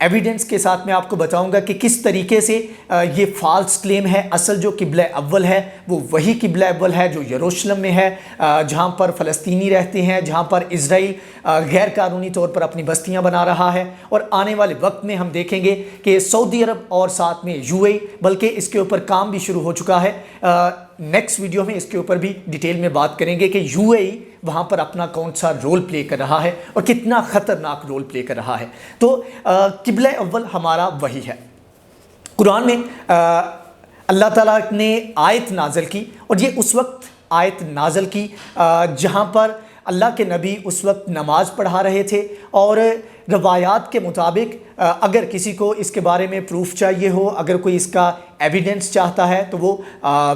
Evidence کے ساتھ میں آپ کو بتاؤں گا کہ کس طریقے سے یہ فالس کلیم ہے. اصل جو قبلہ اول ہے وہ وہی قبلہ اول ہے جو یروشلم میں ہے، جہاں پر فلسطینی رہتے ہیں، جہاں پر اسرائیل غیر قانونی طور پر اپنی بستیاں بنا رہا ہے. اور آنے والے وقت میں ہم دیکھیں گے کہ سعودی عرب اور ساتھ میں یو اے بلکہ اس کے اوپر کام بھی شروع ہو چکا ہے. نیکسٹ ویڈیو میں اس کے اوپر بھی ڈیٹیل میں بات کریں گے کہ یو اے وہاں پر اپنا کون سا رول پلے کر رہا ہے اور کتنا خطرناک رول پلے کر رہا ہے. تو قبلہ اول ہمارا وہی ہے. قرآن میں اللہ تعالیٰ نے آیت نازل کی، اور یہ اس وقت آیت نازل کی جہاں پر اللہ کے نبی اس وقت نماز پڑھا رہے تھے، اور روایات کے مطابق اگر کسی کو اس کے بارے میں پروف چاہیے ہو، اگر کوئی اس کا ایویڈنس چاہتا ہے تو وہ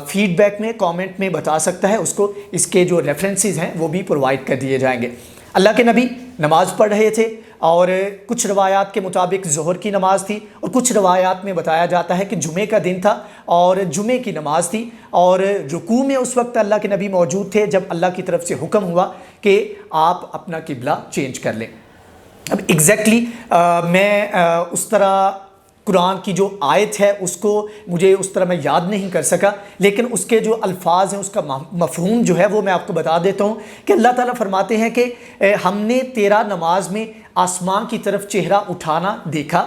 فیڈ بیک میں کامنٹ میں بتا سکتا ہے، اس کو اس کے جو ریفرنسز ہیں وہ بھی پرووائڈ کر دیے جائیں گے. اللہ کے نبی نماز پڑھ رہے تھے، اور کچھ روایات کے مطابق ظہر کی نماز تھی، اور کچھ روایات میں بتایا جاتا ہے کہ جمعے کا دن تھا اور جمعے کی نماز تھی، اور رکوع میں اس وقت اللہ کے نبی موجود تھے جب اللہ کی طرف سے حکم ہوا کہ آپ اپنا قبلہ چینج کر لیں. اب ایگزیکٹلی میں اس طرح قرآن کی جو آیت ہے اس کو مجھے اس طرح میں یاد نہیں کر سکا، لیکن اس کے جو الفاظ ہیں اس کا مفہوم جو ہے وہ میں آپ کو بتا دیتا ہوں کہ اللہ تعالیٰ فرماتے ہیں کہ ہم نے تیرا نماز میں آسمان کی طرف چہرہ اٹھانا دیکھا.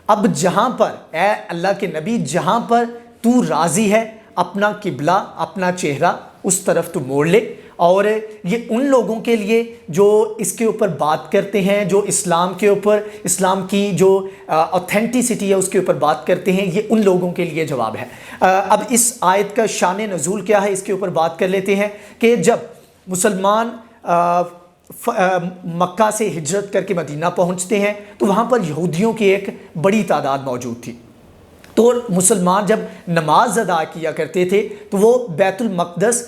اب جہاں پر اے اللہ کے نبی جہاں پر تو راضی ہے اپنا قبلہ اپنا چہرہ اس طرف تو موڑ لے. اور یہ ان لوگوں کے لیے جو اس کے اوپر بات کرتے ہیں، جو اسلام کے اوپر، اسلام کی جو اوتھینٹسٹی ہے اس کے اوپر بات کرتے ہیں، یہ ان لوگوں کے لیے جواب ہے. اب اس آیت کا شان نزول کیا ہے اس کے اوپر بات کر لیتے ہیں کہ جب مسلمان مکہ سے ہجرت کر کے مدینہ پہنچتے ہیں تو وہاں پر یہودیوں کی ایک بڑی تعداد موجود تھی. تو مسلمان جب نماز ادا کیا کرتے تھے تو وہ بیت المقدس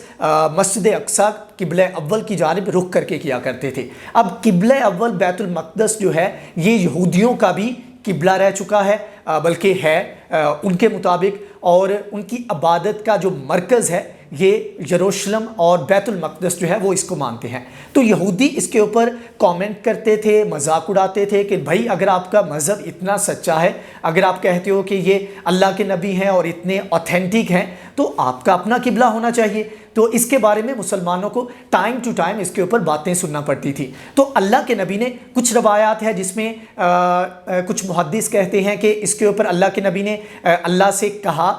مسجد اقصی قبلہ اول کی جانب رخ کر کے کیا کرتے تھے. اب قبلہ اول بیت المقدس جو ہے یہ یہودیوں کا بھی قبلہ رہ چکا ہے، بلکہ ہے ان کے مطابق، اور ان کی عبادت کا جو مرکز ہے یہ یروشلم اور بیت المقدس جو ہے وہ اس کو مانتے ہیں. تو یہودی اس کے اوپر کامنٹ کرتے تھے، مذاق اڑاتے تھے کہ بھائی اگر آپ کا مذہب اتنا سچا ہے، اگر آپ کہتے ہو کہ یہ اللہ کے نبی ہیں اور اتنے اوتھینٹک ہیں تو آپ کا اپنا قبلہ ہونا چاہیے. تو اس کے بارے میں مسلمانوں کو ٹائم ٹو ٹائم اس کے اوپر باتیں سننا پڑتی تھی. تو اللہ کے نبی نے کچھ روایات ہے جس میں کچھ محدث کہتے ہیں کہ اس کے اوپر اللہ کے نبی نے اللہ سے کہا،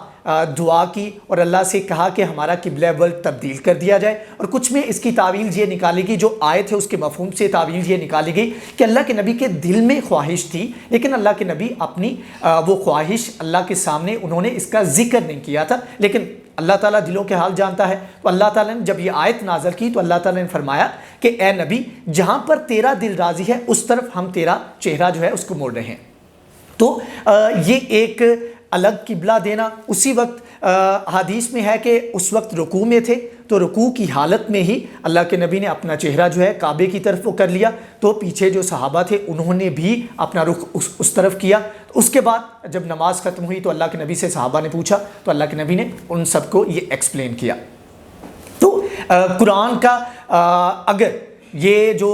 دعا کی اور اللہ سے کہا کہ ہمارا قبلہ اول تبدیل کر دیا جائے. اور کچھ میں اس کی تعویل یہ نکالی گئی، جو آیت ہے اس کے مفہوم سے تعویل یہ نکالی گئی کہ اللہ کے نبی کے دل میں خواہش تھی، لیکن اللہ کے نبی اپنی وہ خواہش اللہ کے سامنے انہوں نے اس کا ذکر نہیں کیا تھا. لیکن اللہ تعالیٰ دلوں کے حال جانتا ہے. تو اللہ تعالیٰ نے جب یہ آیت نازل کی تو اللہ تعالیٰ نے فرمایا کہ اے نبی جہاں پر تیرا دل راضی ہے اس طرف ہم تیرا چہرہ جو ہے اس کو موڑ رہے ہیں. تو یہ ایک الگ قبلہ دینا. اسی وقت حدیث میں ہے کہ اس وقت رکوع میں تھے تو رکوع کی حالت میں ہی اللہ کے نبی نے اپنا چہرہ جو ہے کعبے کی طرف وہ کر لیا. تو پیچھے جو صحابہ تھے انہوں نے بھی اپنا رخ اس طرف کیا. اس کے بعد جب نماز ختم ہوئی تو اللہ کے نبی سے صحابہ نے پوچھا تو اللہ کے نبی نے ان سب کو یہ ایکسپلین کیا. تو قرآن کا اگر یہ جو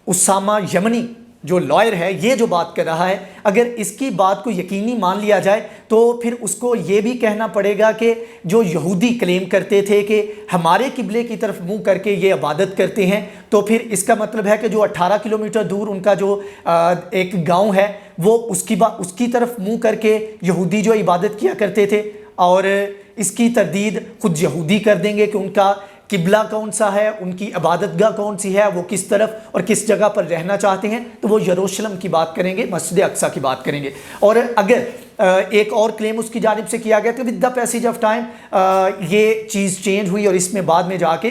اسامہ یمنی جو لائر ہے یہ جو بات کر رہا ہے، اگر اس کی بات کو یقینی مان لیا جائے تو پھر اس کو یہ بھی کہنا پڑے گا کہ جو یہودی کلیم کرتے تھے کہ ہمارے قبلے کی طرف منہ کر کے یہ عبادت کرتے ہیں، تو پھر اس کا مطلب ہے کہ جو 18 کلومیٹر دور ان کا جو ایک گاؤں ہے وہ اس کی طرف منہ کر کے یہودی جو عبادت کیا کرتے تھے، اور اس کی تردید خود یہودی کر دیں گے کہ ان کا قبلہ کون سا ہے، ان کی عبادت گاہ کون سی ہے، وہ کس طرف اور کس جگہ پر رہنا چاہتے ہیں. تو وہ یروشلم کی بات کریں گے، مسجد اقصی کی بات کریں گے. اور اگر ایک اور کلیم اس کی جانب سے کیا گیا تو with the passage of time یہ چیز چینج ہوئی، اور اس میں بعد میں جا کے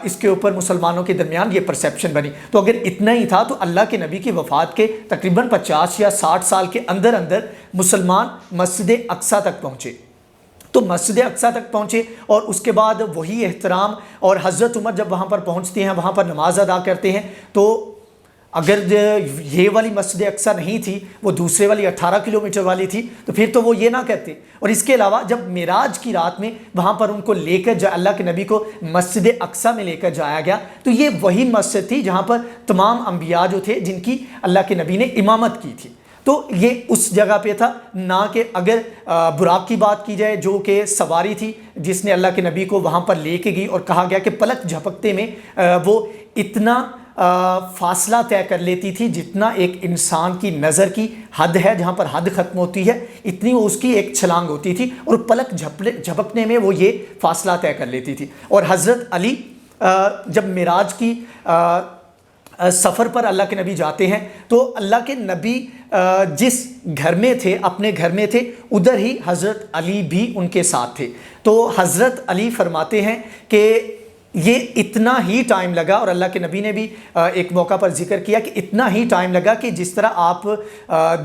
اس کے اوپر مسلمانوں کے درمیان یہ پرسیپشن بنی. تو اگر اتنا ہی تھا تو اللہ کے نبی کی وفات کے تقریباً 50 یا 60 سال کے اندر اندر مسلمان مسجد اقصی تک پہنچے. تو مسجد اقصی تک پہنچے اور اس کے بعد وہی احترام، اور حضرت عمر جب وہاں پر پہنچتے ہیں وہاں پر نماز ادا کرتے ہیں. تو اگر یہ والی مسجد اقصی نہیں تھی، وہ دوسرے والی 18 کلومیٹر والی تھی، تو پھر تو وہ یہ نہ کرتے. اور اس کے علاوہ جب معراج کی رات میں وہاں پر ان کو لے کر اللہ کے نبی کو مسجد اقصی میں لے کر جایا گیا، تو یہ وہی مسجد تھی جہاں پر تمام انبیاء جو تھے جن کی اللہ کے نبی نے امامت کی تھی. تو یہ اس جگہ پہ تھا، نہ کہ اگر براق کی بات کی جائے جو کہ سواری تھی جس نے اللہ کے نبی کو وہاں پر لے کے گئی، اور کہا گیا کہ پلک جھپکتے میں وہ اتنا فاصلہ طے کر لیتی تھی جتنا ایک انسان کی نظر کی حد ہے، جہاں پر حد ختم ہوتی ہے اتنی وہ اس کی ایک چھلانگ ہوتی تھی، اور پلک جھپکنے میں وہ یہ فاصلہ طے کر لیتی تھی۔ اور حضرت علی جب معراج کی سفر پر اللہ کے نبی جاتے ہیں تو اللہ کے نبی جس گھر میں تھے، اپنے گھر میں تھے، ادھر ہی حضرت علی بھی ان کے ساتھ تھے۔ تو حضرت علی فرماتے ہیں کہ یہ اتنا ہی ٹائم لگا، اور اللہ کے نبی نے بھی ایک موقع پر ذکر کیا کہ اتنا ہی ٹائم لگا کہ جس طرح آپ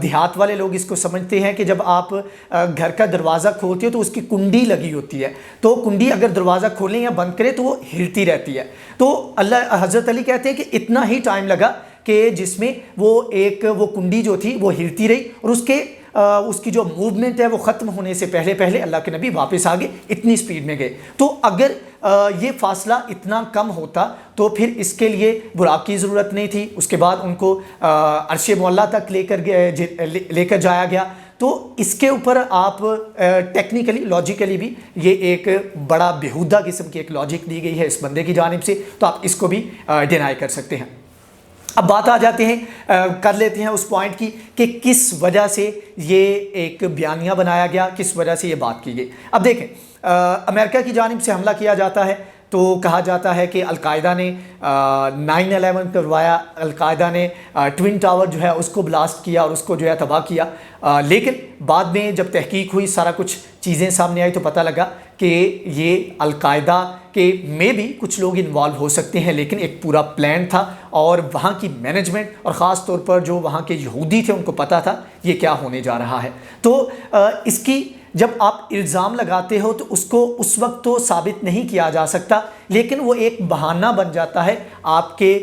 دیہات والے لوگ اس کو سمجھتے ہیں کہ جب آپ گھر کا دروازہ کھولتے ہو تو اس کی کنڈی لگی ہوتی ہے، تو کنڈی اگر دروازہ کھولیں یا بند کرے تو وہ ہلتی رہتی ہے، تو حضرت علی کہتے ہیں کہ اتنا ہی ٹائم لگا کہ جس میں وہ کنڈی جو تھی وہ ہلتی رہی، اور اس کی جو موومنٹ ہے وہ ختم ہونے سے پہلے اللہ کے نبی واپس آگے اتنی سپیڈ میں گئے۔ تو اگر یہ فاصلہ اتنا کم ہوتا تو پھر اس کے لیے براق کی ضرورت نہیں تھی، اس کے بعد ان کو عرش معلیٰ تک لے کر جایا گیا۔ تو اس کے اوپر آپ ٹیکنیکلی لاجیکلی بھی یہ ایک بڑا بیہودہ قسم کی ایک لاجک دی گئی ہے اس بندے کی جانب سے، تو آپ اس کو بھی ڈینائی کر سکتے ہیں۔ اب بات آ جاتے ہیں، کر لیتے ہیں اس پوائنٹ کی کہ کس وجہ سے یہ ایک بیانیہ بنایا گیا، کس وجہ سے یہ بات کی گئی۔ اب دیکھیں، امریکہ کی جانب سے حملہ کیا جاتا ہے تو کہا جاتا ہے کہ القاعدہ نے 9/11 کروایا، القاعدہ نے ٹوین ٹاور جو ہے اس کو بلاسٹ کیا اور اس کو جو ہے تباہ کیا، لیکن بعد میں جب تحقیق ہوئی، سارا کچھ چیزیں سامنے آئی، تو پتہ لگا کہ یہ القاعدہ کے میں بھی کچھ لوگ انوالو ہو سکتے ہیں، لیکن ایک پورا پلان تھا، اور وہاں کی مینجمنٹ اور خاص طور پر جو وہاں کے یہودی تھے ان کو پتہ تھا یہ کیا ہونے جا رہا ہے۔ تو اس کی جب آپ الزام لگاتے ہو تو اس کو اس وقت تو ثابت نہیں کیا جا سکتا، لیکن وہ ایک بہانہ بن جاتا ہے آپ کے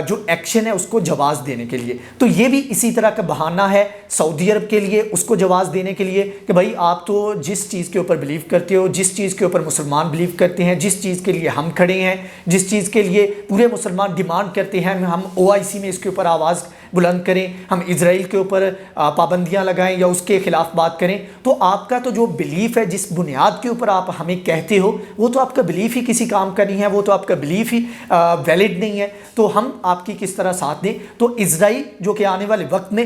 جو ایکشن ہے اس کو جواز دینے کے لیے۔ تو یہ بھی اسی طرح کا بہانہ ہے سعودی عرب کے لیے اس کو جواز دینے کے لیے کہ بھائی آپ تو جس چیز کے اوپر بلیو کرتے ہو، جس چیز کے اوپر مسلمان بلیو کرتے ہیں، جس چیز کے لیے ہم کھڑے ہیں، جس چیز کے لیے پورے مسلمان ڈیمانڈ کرتے ہیں ہم OIC میں اس کے اوپر آواز بلند کریں، ہم اسرائیل کے اوپر پابندیاں لگائیں یا اس کے خلاف بات کریں، تو آپ کا تو جو بلیف ہے، جس بنیاد کے اوپر آپ ہمیں کہتے ہو، وہ تو آپ کا بلیف ہی کسی کام کا نہیں ہے، وہ تو آپ کا بلیف ہی ویلڈ نہیں ہے، تو ہم آپ کی کس طرح ساتھ دیں۔ تو اسرائیل جو کہ آنے والے وقت میں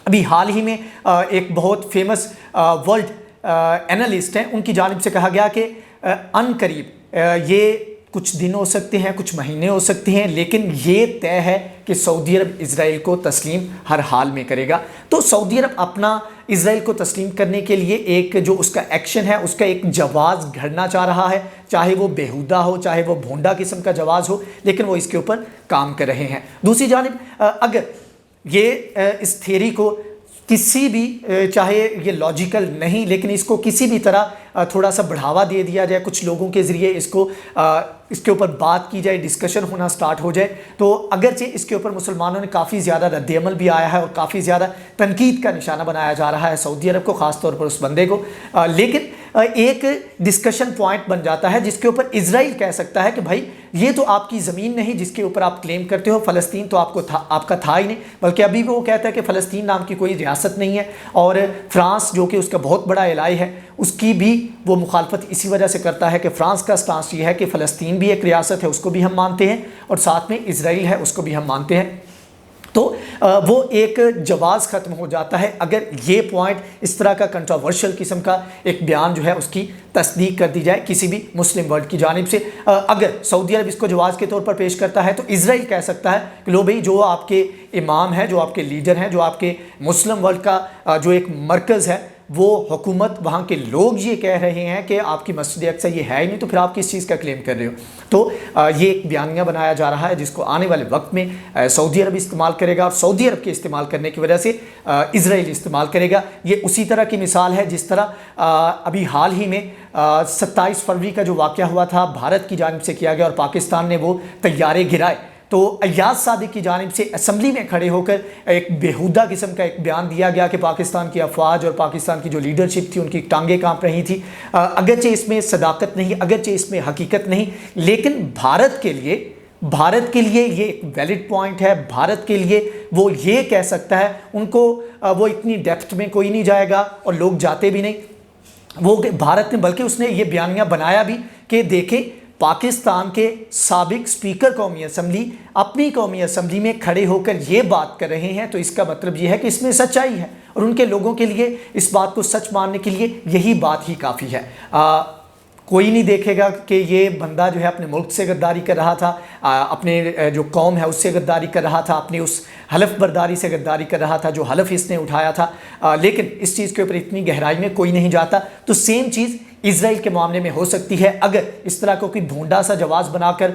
ابھی حال ہی میں ایک بہت فیمس ورلڈ اینالسٹ ہیں، ان کی جانب سے کہا گیا کہ ان قریب یہ کچھ دن ہو سکتے ہیں، کچھ مہینے ہو سکتے ہیں، لیکن یہ طے ہے کہ سعودی عرب اسرائیل کو تسلیم ہر حال میں کرے گا۔ تو سعودی عرب اپنا اسرائیل کو تسلیم کرنے کے لیے ایک جو اس کا ایکشن ہے، اس کا ایک جواز گھڑنا چاہ رہا ہے، چاہے وہ بیہودہ ہو، چاہے وہ بھونڈا قسم کا جواز ہو، لیکن وہ اس کے اوپر کام کر رہے ہیں۔ دوسری جانب اگر یہ اس تھیوری کو کسی بھی چاہے یہ لاجیکل نہیں، لیکن اس کو کسی بھی طرح تھوڑا سا بڑھاوا دے دیا جائے، کچھ لوگوں کے ذریعے اس کے اوپر بات کی جائے، ڈسکشن ہونا سٹارٹ ہو جائے، تو اگرچہ اس کے اوپر مسلمانوں نے کافی زیادہ رد عمل بھی آیا ہے اور کافی زیادہ تنقید کا نشانہ بنایا جا رہا ہے سعودی عرب کو، خاص طور پر اس بندے کو، لیکن ایک ڈسکشن پوائنٹ بن جاتا ہے جس کے اوپر اسرائیل کہہ سکتا ہے کہ بھائی یہ تو آپ کی زمین نہیں جس کے اوپر آپ کلیم کرتے ہو، فلسطین تو آپ کا تھا ہی نہیں، بلکہ ابھی بھی وہ کہتا ہے کہ فلسطین نام کی کوئی ریاست نہیں ہے، اور فرانس جو کہ اس کا بہت بڑا الہی ہے اس کی بھی وہ مخالفت اسی وجہ سے کرتا ہے کہ فرانس کا سٹانس یہ ہے کہ فلسطین بھی ایک ریاست ہے، اس کو بھی ہم مانتے ہیں، اور ساتھ میں اسرائیل ہے اس کو بھی ہم مانتے ہیں۔ تو وہ ایک جواز ختم ہو جاتا ہے اگر یہ پوائنٹ اس طرح کا کنٹراورشل قسم کا ایک بیان جو ہے اس کی تصدیق کر دی جائے کسی بھی مسلم ورلڈ کی جانب سے۔ اگر سعودی عرب اس کو جواز کے طور پر پیش کرتا ہے تو اسرائیل کہہ سکتا ہے کہ لو بھئی جو آپ کے امام ہیں، جو آپ کے لیڈر ہیں، جو آپ کے مسلم ورلڈ کا جو ایک مرکز ہے، وہ حکومت، وہاں کے لوگ یہ کہہ رہے ہیں کہ آپ کی مسجد اقصی یہ ہے ہی نہیں، تو پھر آپ کس چیز کا کلیم کر رہے ہو۔ تو یہ ایک بیانیہ بنایا جا رہا ہے جس کو آنے والے وقت میں سعودی عرب استعمال کرے گا، اور سعودی عرب کے استعمال کرنے کی وجہ سے اسرائیل استعمال کرے گا۔ یہ اسی طرح کی مثال ہے جس طرح ابھی حال ہی میں 27 فروری کا جو واقعہ ہوا تھا بھارت کی جانب سے کیا گیا اور پاکستان نے وہ طیارے گرائے، تو ایاز صادق کی جانب سے اسمبلی میں کھڑے ہو کر ایک بیہودہ قسم کا ایک بیان دیا گیا کہ پاکستان کی افواج اور پاکستان کی جو لیڈرشپ تھی ان کی ٹانگیں کانپ رہی تھی۔ اگرچہ اس میں صداقت نہیں، اگرچہ اس میں حقیقت نہیں، لیکن بھارت کے لیے بھارت کے لیے یہ ایک ویلڈ پوائنٹ ہے، بھارت کے لیے وہ یہ کہہ سکتا ہے، ان کو وہ اتنی ڈیپتھ میں کوئی نہیں جائے گا اور لوگ جاتے بھی نہیں وہ بھارت نے، بلکہ اس نے یہ بیانیہ بنایا بھی کہ دیکھیں پاکستان کے سابق اسپیکر قومی اسمبلی اپنی قومی اسمبلی میں کھڑے ہو کر یہ بات کر رہے ہیں، تو اس کا مطلب یہ ہے کہ اس میں سچائی ہے، اور ان کے لوگوں کے لیے اس بات کو سچ ماننے کے لیے یہی بات ہی کافی ہے۔ کوئی نہیں دیکھے گا کہ یہ بندہ جو ہے اپنے ملک سے غداری کر رہا تھا، اپنے جو قوم ہے اس سے غداری کر رہا تھا، اپنی اس حلف برداری سے غداری کر رہا تھا جو حلف اس نے اٹھایا تھا، لیکن اس چیز کے اوپر اتنی گہرائی میں کوئی نہیں جاتا۔ تو سیم چیز اسرائیل کے معاملے میں ہو سکتی ہے، اگر اس طرح کو کوئی بھونڈا سا جواز بنا کر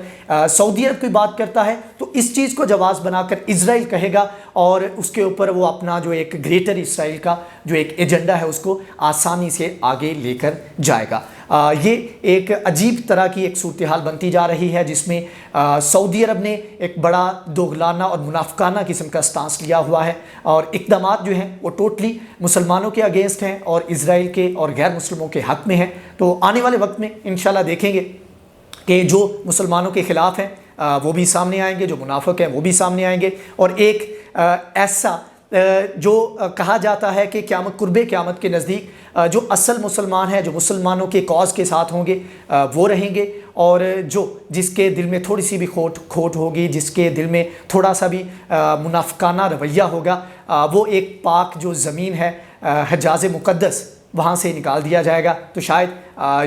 سعودی عرب کوئی بات کرتا ہے تو اس چیز کو جواز بنا کر اسرائیل کہے گا، اور اس کے اوپر وہ اپنا جو ایک گریٹر اسرائیل کا جو ایک ایجنڈا ہے اس کو آسانی سے آگے لے کر جائے گا۔ یہ ایک عجیب طرح کی ایک صورتحال بنتی جا رہی ہے جس میں سعودی عرب نے ایک بڑا دوغلانہ اور منافقانہ قسم کا سٹانس لیا ہوا ہے، اور اقدامات جو ہیں وہ ٹوٹلی مسلمانوں کے اگینسٹ ہیں اور اسرائیل کے اور غیر مسلموں کے حق میں ہیں۔ تو آنے والے وقت میں انشاءاللہ دیکھیں گے کہ جو مسلمانوں کے خلاف ہیں وہ بھی سامنے آئیں گے، جو منافق ہیں وہ بھی سامنے آئیں گے، اور ایک ایسا جو کہا جاتا ہے کہ قیامت قرب قیامت کے نزدیک جو اصل مسلمان ہیں، جو مسلمانوں کے کاز کے ساتھ ہوں گے وہ رہیں گے، اور جس کے دل میں تھوڑی سی بھی کھوٹ ہوگی، جس کے دل میں تھوڑا سا بھی منافقانہ رویہ ہوگا، وہ ایک پاک جو زمین ہے حجاز مقدس وہاں سے نکال دیا جائے گا۔ تو شاید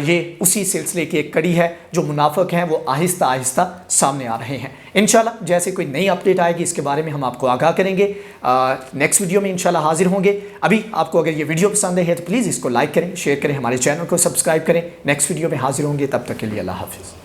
یہ اسی سلسلے کی ایک کڑی ہے، جو منافق ہیں وہ آہستہ آہستہ سامنے آ رہے ہیں۔ انشاءاللہ جیسے کوئی نئی اپڈیٹ آئے گی اس کے بارے میں ہم آپ کو آگاہ کریں گے، نیکسٹ ویڈیو میں انشاءاللہ حاضر ہوں گے۔ ابھی آپ کو اگر یہ ویڈیو پسند ہے تو پلیز اس کو لائک کریں، شیئر کریں، ہمارے چینل کو سبسکرائب کریں۔ نیکسٹ ویڈیو میں حاضر ہوں گے، تب تک کے لیے اللہ حافظ۔